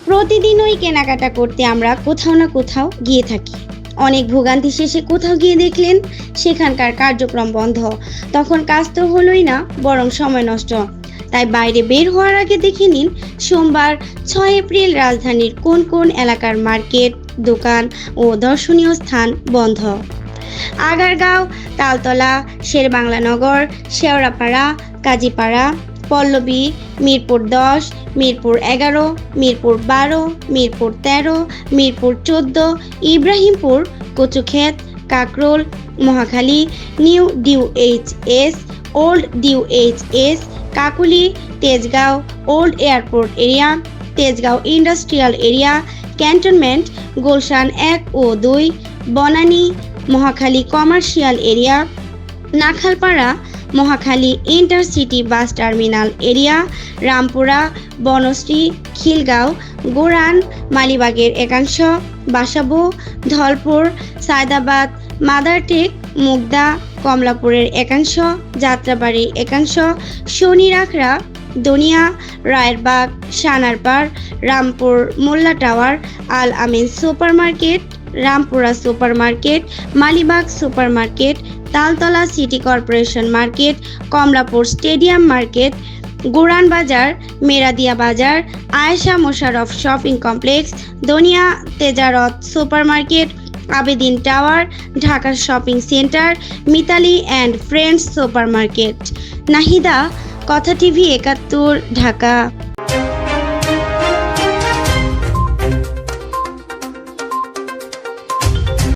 প্রতিদিনই কেনাকাটা করতে আমরা কোথাও না কোথাও গিয়ে থাকি। অনেক ভোগান্তি শেষে কোথাও গিয়ে দেখলেন সেখানকার কার্যক্রম বন্ধ। তখন কাজ তো হলোই না, বরং সময় নষ্ট। তাই বাইরে বের হওয়ার আগে দেখে নিন সোমবার 6 এপ্রিল রাজধানীর কোন কোন এলাকার মার্কেট, দোকান ও দর্শনীয় স্থান বন্ধ। Agargaon, Taltola, Sher-e-Bangla Nagar, Shewrapara, Kazipara, Pallabi, Mirpur 10, Mirpur 11, Mirpur 12, Mirpur 13, Mirpur 14, Ibrahimpur, Kochukhet, Kakrol, Mohakhali, new DOHS, old DOHS, Kakoli, Tejgaon, old airport area, Tejgaon industrial area, cantonment, Gulshan 1 ও 2, Banani, Mohakhali commercial area, Nakhalpara, Mohakhali intercity bus terminal area, Rampura, Banasree, Khilgaon, Goran, মালিবাগের একাংশ, বাসাবো, ধলপুর, সায়দাবাদ, মাদারটেক, মুগদা, কমলাপুরের একাংশ, যাত্রাবাড়ির একাংশ, Shanir Akhra, Donia, Rayerbag, Sanarpar, Rampur Molla tower, Al Amin super market, Rampura super market, Malibagh super market, Taltola city corporation market, Kamalapur stadium market, Goran Bazar, Meradia Bazar, Ayesha Mosharraf shopping complex, Donia Tejarat super market, Abedin tower, Dhaka shopping centre, Mitali and friends super market. Nahida, কথা TV 71, Dhaka.